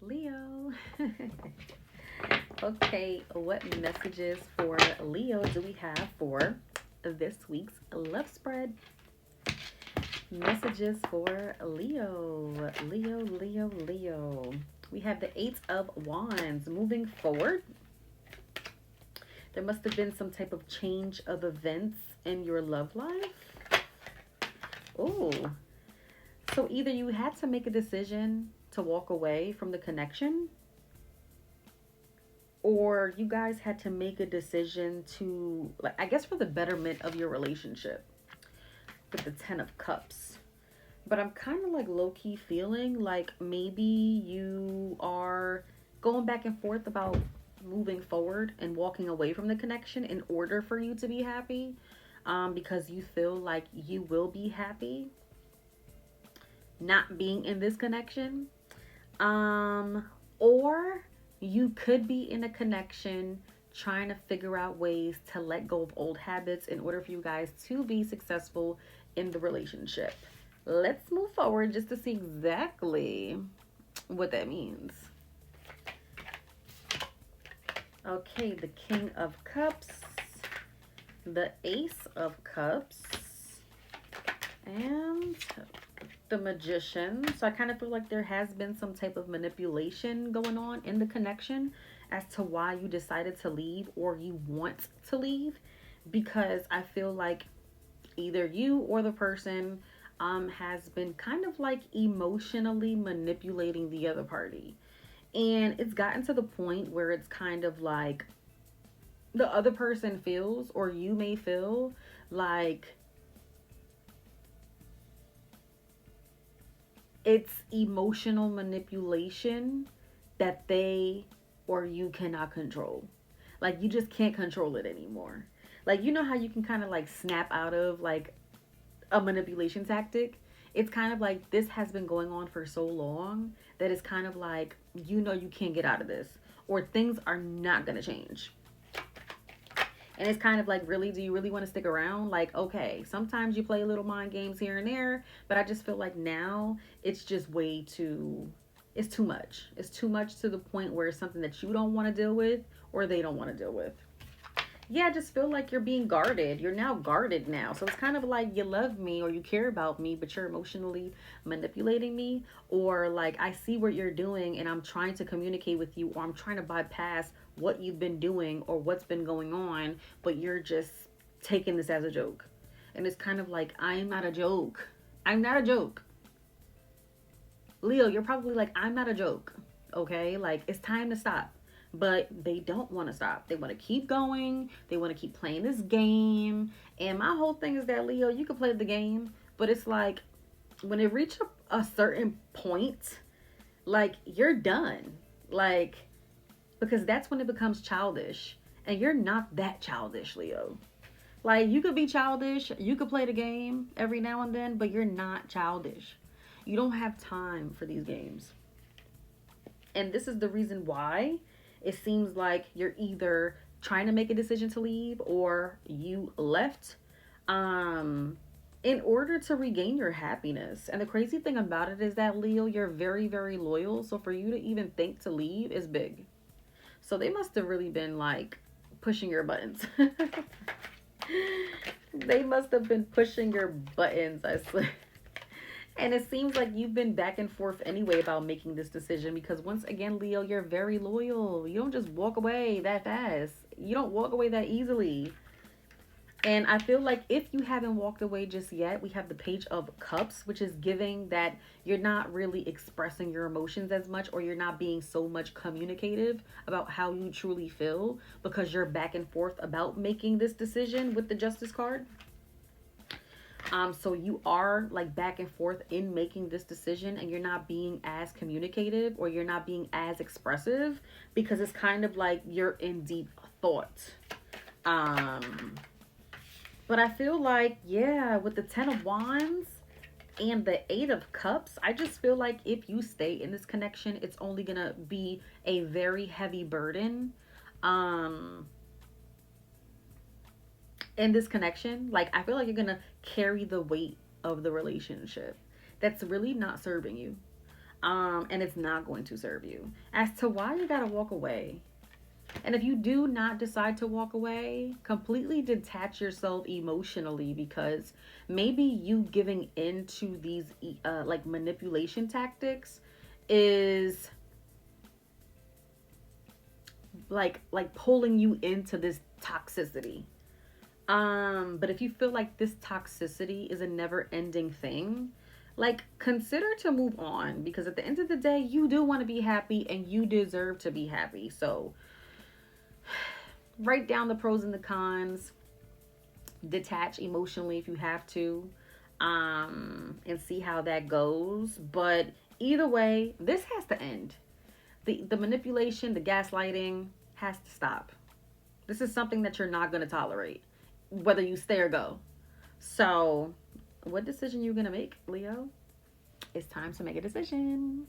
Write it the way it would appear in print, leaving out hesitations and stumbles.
Leo. Okay, what messages for Leo do we have for this week's love spread? Messages for Leo. Leo, Leo, Leo. We have the Eight of Wands. Moving forward, there must have been some type of change of events in your love life. Oh, so either you had to make a decision to walk away from the connection, or you guys had to make a decision to, like, I guess for the betterment of your relationship with the 10 of cups. But I'm kind of like low-key feeling like maybe you are going back and forth about moving forward and walking away from the connection in order for you to be happy, because you feel like you will be happy not being in this connection. Or you could be in a connection trying to figure out ways to let go of old habits in order for you guys to be successful in the relationship. Let's move forward just to see exactly what that means. Okay, the King of Cups, the Ace of Cups, and the Magician. So I kind of feel like there has been some type of manipulation going on in the connection as to why you decided to leave or you want to leave, because I feel like either you or the person has been kind of like emotionally manipulating the other party. And it's gotten to the point where it's kind of like the other person feels, or you may feel like it's emotional manipulation that they or you cannot control. Like you just can't control it anymore. Like you know how you can kind of like snap out of like a manipulation tactic? It's kind of like this has been going on for so long that it's kind of like you can't get out of this, or things are not going to change. And it's kind of like, really, do you really want to stick around? Like, okay, sometimes you play little mind games here and there, but I just feel like now it's just way too, it's too much. It's too much to the point where it's something that you don't want to deal with or they don't want to deal with. Yeah, I just feel like you're being guarded. You're now guarded now. So it's kind of like you love me or you care about me, but you're emotionally manipulating me. Or like I see what you're doing and I'm trying to communicate with you, or I'm trying to bypass what you've been doing or what's been going on, but you're just taking this as a joke. And it's kind of like, I'm not a joke. I'm not a joke. Leo, you're probably like, I'm not a joke. Okay? Like, it's time to stop. But they don't want to stop. They want to keep going. They want to keep playing this game. And my whole thing is that, Leo, you can play the game, but it's like when it reaches a certain point, like, you're done. Like, because that's when it becomes childish. And you're not that childish, Leo. Like, you could be childish, you could play the game every now and then, but you're not childish. You don't have time for these games. And this is the reason why it seems like you're either trying to make a decision to leave or you left um in order to regain your happiness. And the crazy thing about it is that, Leo, you're very, very loyal. So for you to even think to leave is big. So they must have really been like pushing your buttons. They must have been pushing your buttons, I swear. And it seems like you've been back and forth anyway about making this decision, because once again, Leo, you're very loyal. You don't just walk away that fast. You don't walk away that easily. And I feel like if you haven't walked away just yet, we have the Page of Cups, which is giving that you're not really expressing your emotions as much, or you're not being so much communicative about how you truly feel because you're back and forth about making this decision with the Justice card. So you are like back and forth in making this decision, and you're not being as communicative or you're not being as expressive because it's kind of like you're in deep thought. Um, but I feel like, yeah, with the 10 of Wands and the 8 of Cups, I just feel like if you stay in this connection, it's only gonna be a very heavy burden. Um, in this connection, like I feel like you're gonna carry the weight of the relationship that's really not serving you. And it's not going to serve you. As to why you gotta walk away, and if you do not decide to walk away, completely detach yourself emotionally, because maybe you giving into these like manipulation tactics is like pulling you into this toxicity. But if you feel like this toxicity is a never ending thing, like consider to move on, because at the end of the day, you do want to be happy and you deserve to be happy. So write down the pros and the cons, detach emotionally if you have to, and see how that goes. But either way, this has to end. The manipulation, the gaslighting has to stop. This is something that you're not going to tolerate, whether you stay or go. So, what decision you going to make, Leo? It's time to make a decision.